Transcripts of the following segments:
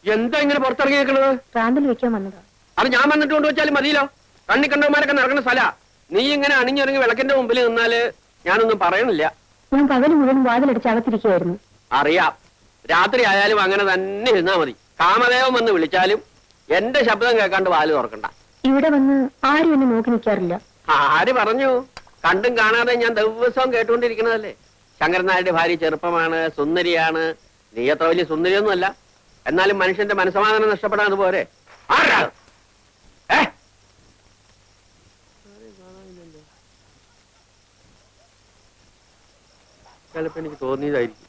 എന്താ ഇങ്ങനെ പുറത്തിറങ്ങി നിൽക്കുന്നത്? പ്രാന്തൽ വെക്കാൻ വന്നതാ. അത് ഞാൻ വന്നിട്ട് കൊണ്ടുവച്ചാലും മതിയല്ലോ. കണ്ണി കണ്ടവന്മാരൊക്കെ നടക്കുന്ന സ്ഥല. നീ ഇങ്ങനെ അണിഞ്ഞിറങ്ങി വിളക്കിന്റെ മുമ്പിൽ നിന്നാല് ഞാനൊന്നും പറയണില്ല. ഞാൻ പകല് മുഴുവൻ വാതിലടിച്ച് അകത്തിരിക്കുകയായിരുന്നു. അറിയാം. രാത്രി ആയാലും അങ്ങനെ തന്നെ ഇരുന്നാ മതി. കാമദേവൻ വന്ന് വിളിച്ചാലും എന്റെ ശബ്ദം കേൾക്കാണ്ട് വാല് തുറക്കണ്ട. ഇവിടെ വന്ന് ആരും എന്നെ നോക്കി നിൽക്കാറില്ല. ആര് പറഞ്ഞു? കണ്ടും കാണാതെ ഞാൻ ദിവസവും കേട്ടുകൊണ്ടിരിക്കണതല്ലേ. ശങ്കരൻ നായരുടെ ഭാര്യ ചെറുപ്പമാണ്, സുന്ദരിയാണ്. നീ അത്ര വലിയ സുന്ദരിയൊന്നുമല്ല. എന്നാലും മനുഷ്യന്റെ മനസ്സമാധാനം നഷ്ടപ്പെടാൻ അതുപോലെ. ആരാ ചിലപ്പോ എനിക്ക് തോന്നിയതായിരിക്കും.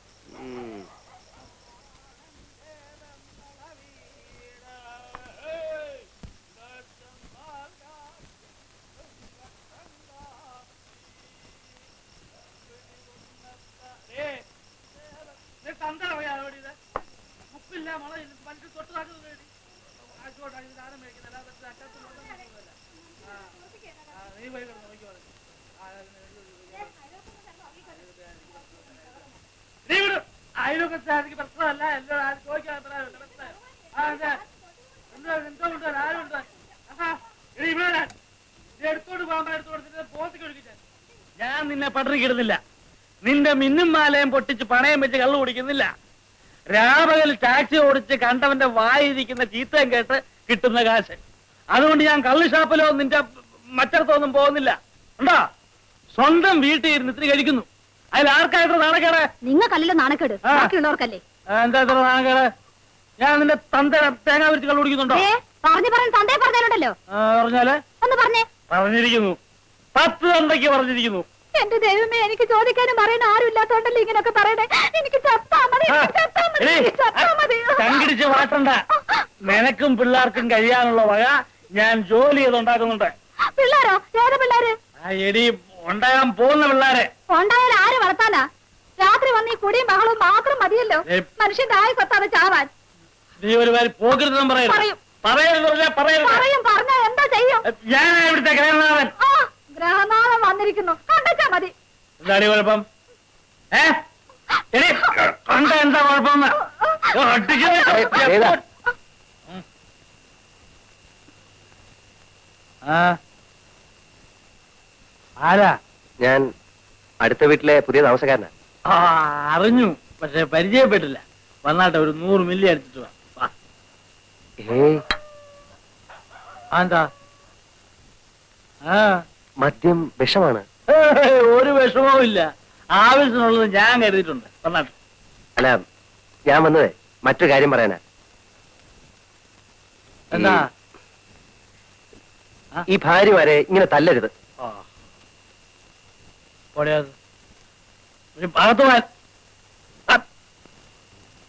അയൽവക്കത്താർക്ക് പ്രശ്നമല്ല. എല്ലാവരും ചോദിക്കാൻ എന്തോണ്ട് ആരുണ്ട് എടുത്തോണ്ട് പോകാൻ എടുത്തോണ്ട് പോത്തിക്ക് ഒഴുകിച്ചാൽ ഞാൻ നിന്നെ പട്ടിണിക്കിടുന്നില്ല. നിന്റെ മിന്നും മാലയും പൊട്ടിച്ച് പണയം വെച്ച് കള്ളു കുടിക്കുന്നില്ല. രാപകൽ ടാക്സി ഓടിച്ച് കണ്ടവന്റെ വായിരിക്കുന്ന ചീത്തയും കേട്ട് കിട്ടുന്ന കാശ്. അതുകൊണ്ട് ഞാൻ കള്ളു ഷാപ്പിലോ നിന്റെ മറ്റടത്തൊന്നും പോകുന്നില്ല. ഉണ്ടോ? സ്വന്തം വീട്ടിൽ ഇരുന്ന് ഇത്തിരി കഴിക്കുന്നു. അതിൽ ആർക്കായിട്ട് നാണക്കേട്? നിങ്ങൾക്കല്ലല്ലോ നാണക്കേട്, ബാക്കിയുള്ളവർക്കല്ലേ. എന്താ ഇത്ര നാണക്കേട്? ഞാൻ നിന്റെ തന്ത തേങ്ങ വിരിച്ച് കള്ളു കുടിക്കുന്നുണ്ടോ? പറഞ്ഞല്ലോ. പറഞ്ഞാല് ഒന്ന് പറഞ്ഞേ. പറഞ്ഞിരിക്കുന്നു. 10 തന്തയ്ക്ക് പറഞ്ഞിരിക്കുന്നു. എന്റെ ദൈവമേ, എനിക്ക് ചോദിക്കാനും പറയാൻ ആരും ഇല്ലാത്തോണ്ടല്ലേ ഇങ്ങനെയൊക്കെ പറയണേ. എനിക്ക് കങ്കിടിച്ച് വാട്ടണ്ട. നിനക്കും പിള്ളേർക്കും കഴിയാനുള്ള വക ഞാൻ ജോലി ചെയ്തുണ്ടാക്കുന്നുണ്ട്. പിള്ളേരോ? ഏത് പിള്ളേര്? എടി, ഉണ്ടാകാൻ പോകുന്ന പിള്ളേരെ. ഉണ്ടായാൽ ആര് വളർത്താനാ? രാത്രി വന്ന് ഈ കുടിയും ബഹളവും മാത്രം മതിയല്ലോ മനുഷ്യന്റെ ആയി കൊത്താതെ ചാവാൻ. നീ ഒരു കാര്യം പോകരുതെന്നും പറയും. പറഞ്ഞ എന്താ ചെയ്യും? ഞാൻ ഇവിടുത്തെ ഗ്രഹനാഥൻ. ഗ്രഹനാഥൻ വന്നിരിക്കുന്നു, കണ്ടാ മതി. എന്താണ് കുഴപ്പം? കണ്ട എന്താ കുഴപ്പം? ആരാ? ഞാൻ അടുത്ത വീട്ടിലെ പുതിയ താമസക്കാരനാ. അറിഞ്ഞു, പക്ഷെ പരിചയപ്പെട്ടില്ല. വന്നാട്ടെ, ഒരു 100 മില്ലി അടിച്ചിട്ട് വാ. എന്താ? മദ്യം വിഷമാണ്. ഒരു വിഷമവും ഇല്ല. ആവശ്യത്തിനുള്ളത് ഞാൻ കരുതിയിട്ടുണ്ട്. വന്നാട്ടെ. അല്ല, ഞാൻ വന്നതേ മറ്റൊരു കാര്യം പറയാനാ. എന്താ? ഈ ഭാര്യമാരെ ഇങ്ങനെ തല്ലരുത്.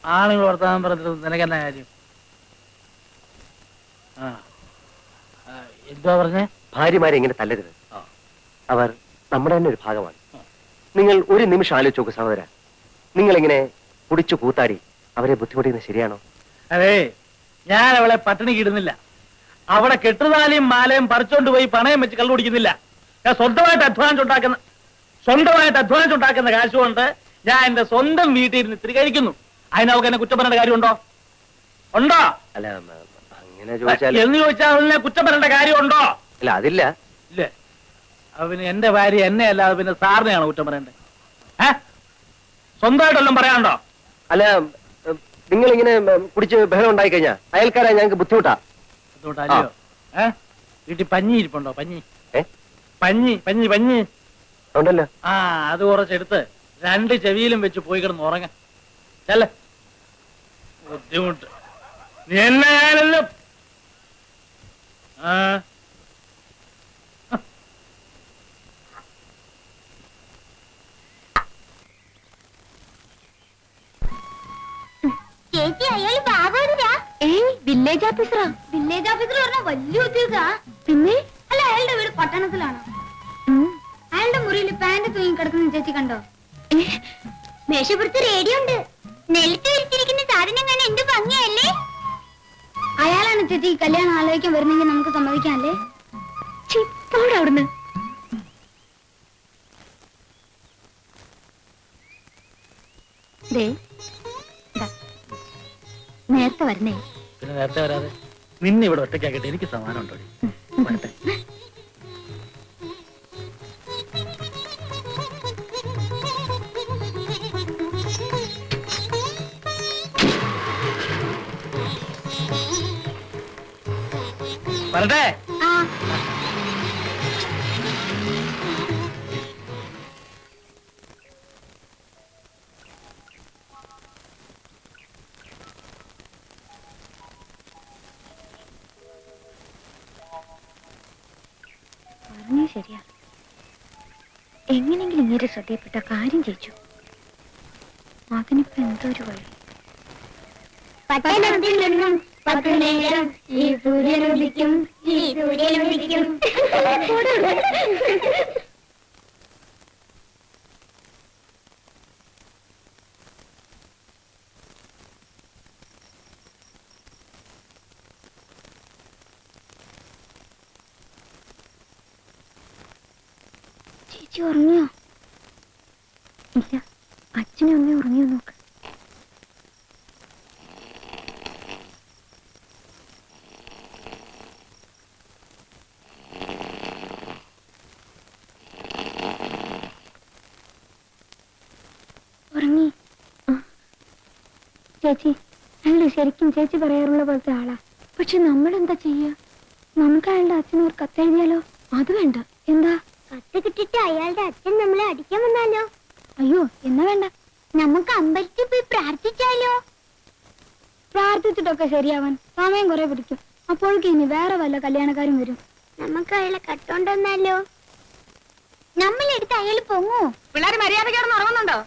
ആളുകൾ വർത്താനം പറഞ്ഞിട്ട് നിനക്കെന്നാ കാര്യം? എന്താ പറഞ്ഞേ? ഭാര്യമാരെ ഇങ്ങനെ തല്ലരുത്. അവർ നമ്മുടെ തന്നെ ഒരു ഭാഗമാണ്. നിങ്ങൾ ഒരു നിമിഷം ആലോചിച്ച് നോക്കൂ സഹോദര. നിങ്ങളിങ്ങനെ കുടിച്ചു കൂത്താടി അവരെ ബുദ്ധിമുട്ടിക്കുന്നത് ശരിയാണോ? അതെ, ഞാൻ അവളെ പട്ടിണിക്ക് ഇടുന്നില്ല. അവിടെ കെട്ടുതാലിയും മാലയും പറിച്ചോണ്ട് പോയി പണയം വെച്ച് കള്ളു കുടിക്കുന്നില്ല. ഞാൻ സ്വന്തമായിട്ട് അധ്വാനിച്ചുണ്ടാക്കുന്ന കാശ് കൊണ്ട് ഞാൻ എന്റെ സ്വന്തം വീട്ടിൽ ഇരുന്ന് ഇത്തിരി കഴിക്കുന്നു. അതിന് അവൾക്ക് എന്നെ കുറ്റം പറയേണ്ട കാര്യമുണ്ടോ? ഉണ്ടോ? അല്ല, അങ്ങനെ ചോദിച്ചാൽ എന്ന് ചോദിച്ചാൽ അതിനെ കുറ്റം പറയേണ്ട കാര്യമുണ്ടോ? അല്ല, അതില്ല. ഇല്ലേ? പിന്നെ എന്റെ ഭാര്യ എന്നെ അല്ലാതെ പിന്നെ സാറിനെയാണ് കുറ്റം പറയേണ്ടത്. സ്വന്തമായിട്ടെല്ലാം പറയാനുണ്ടോ? അല്ല, നിങ്ങളിങ്ങനെ കുടിച്ച് ബഹളം ഉണ്ടായി കഴിഞ്ഞാ അയൽക്കാരായ ഞങ്ങൾക്ക് ബുദ്ധിമുട്ടാ. ബുദ്ധിമുട്ടല്ലയോ? വീട്ടിൽ പഞ്ഞി ഇരിപ്പുണ്ടോ? പഞ്ഞി ഉണ്ടല്ലോ. അത് കുറച്ചെടുത്ത് 2 ചെവിയിലും വെച്ച് പോയി കിടന്ന് ഉറങ്ങ. ചെല്ല. ബുദ്ധിമുട്ട്. നീ എന്നെ ഞാനല്ലോ. ചേച്ചി, അയാൾ ബാബുരാ. വില്ലേജ് ഓഫീസറാ. വില്ലേജ് ഓഫീസർ പറഞ്ഞ വലിയ ഉദ്യോഗാ. പിന്നെ അല്ല, അയാളുടെ വീട് പട്ടണത്തിലാണ്. അയാളുടെ മുറിയിൽ പാന്റ് തൂങ്ങി കിടക്കുന്ന ചേച്ചി കണ്ടോ? മേശപ്പുറത്ത് റേഡിയോ ഉണ്ട്. നെൽത്ത് വിരിച്ചിരിക്കുന്ന സാധനം കാണാൻ എന്ത് ഭംഗിയല്ലേ? അയാളാണ് ചേച്ചി കല്യാണം ആലോചിക്കാൻ വരുന്നെങ്കിൽ നമുക്ക് സമ്മതിക്കാല്ലേ? അവിടുന്ന് നേരത്തെ വരണേ. പിന്നെ നേരത്തെ വരാതെ നിന്നെ ഇവിടെ ഒറ്റയ്ക്കാക്കിട്ട് എനിക്ക് സമാനം ഉണ്ടോ? വരട്ടെ. വരട്ടെ. ആ പറഞ്ഞേ ശരിയാ. എങ്ങനെങ്കിലും ഇങ്ങനെ ശ്രദ്ധയിൽപ്പെട്ട കാര്യം ചെയ്യിച്ചു. അതിനിപ്പോ എന്തൊരു വഴി. പട്ടണത്തിൽ നിന്നും 10 നേരം ഈ സൂര്യനുദിക്കും, ഈ സൂര്യനുദിക്കും. ചേച്ചി ഉറങ്ങിയോ? ഇല്ല, അച്ഛനും അമ്മയും ഉറങ്ങിയോ നോക്ക്. ഉറങ്ങി. ചേച്ചി അയാൾ ശരിക്കും ചേച്ചി പറയാറുള്ള പോലത്തെ ആളാ. പക്ഷെ നമ്മളെന്താ ചെയ്യാ? നമുക്ക് അയാളുടെ അച്ഛന് ഒരു കത്തെഴുതിയാലോ? അത് വേണ്ട. എന്താ? കത്ത് കിട്ടിട്ട് അയാളുടെ അച്ഛൻ നമ്മളെ അടിക്കാൻ വന്നാലോ? അയ്യോ, എന്നാ വേണ്ട. നമുക്ക് അമ്പലത്തിൽ പോയി പ്രാർത്ഥിച്ചാലോ? പ്രാർത്ഥിച്ചിട്ടൊക്കെ ശരിയാവാൻ സമയം കുറെ പിടിക്കും. അപ്പോഴേക്ക് ഇനി വേറെ വല്ല കല്യാണക്കാരും വരും. നമുക്ക് അയാളെ കട്ടോണ്ടെന്നാലോ? നമ്മളെടുത്ത് അയാൾ പൊങ്ങോ? പിള്ളേർ മര്യാദക്കാരൊന്നും ഉറങ്ങുന്നുണ്ടോ?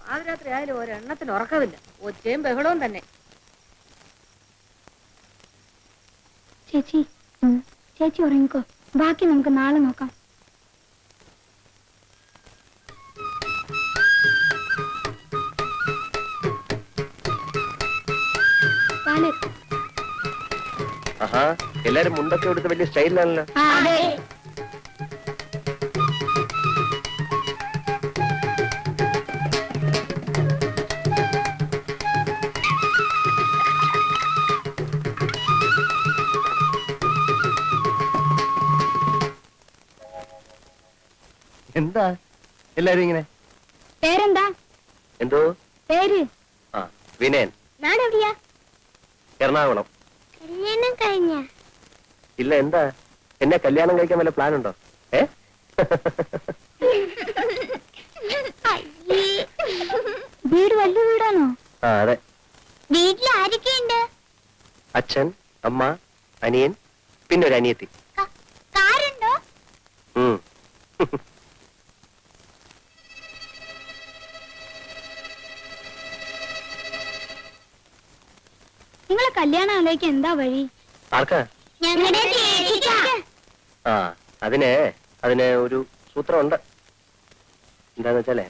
പാതിരാത്രി ആയാലും ഒരെണ്ണത്തിന് ഉറക്കമില്ല. ഒച്ചയും ബഹളവും തന്നെ. ചേച്ചി ചേച്ചി ഉറങ്ങിക്കോ. ബാക്കി നമുക്ക് നാളെ നോക്കാം. പാല്. ആഹാ, എല്ലാരും മുണ്ടൊക്കെ എടുത്ത് വലിയ സ്റ്റൈലിലാണല്ലോ. അതെ. എന്താ എല്ലാരും ഇങ്ങനെ? പേരെന്താ? എന്തോ പേര്? ആ, വിനയൻ. നാടെവിടെയാ? എറണാകുളം. കല്യാണം കഴിഞ്ഞ? ഇല്ല, എന്താ? എന്നെ കല്യാണം കഴിക്കാൻ വല്ല പ്ലാൻ ഉണ്ടോ? വീട് വലിയ വീടാണോ? ആ, അതെ. വീട്ടിൽ ആരൊക്കെയുണ്ട്? അച്ഛൻ, അമ്മ, അനിയൻ, പിന്നെ ഒരു അനിയത്തി. കാറുണ്ടോ? നിങ്ങളെ കല്യാണം ആലോചിക്കാൻ എന്താ വഴി? ആർക്കാ? ആ, അതിന് ഒരു സൂത്രമുണ്ട്. എന്താന്ന് വെച്ചാലേ,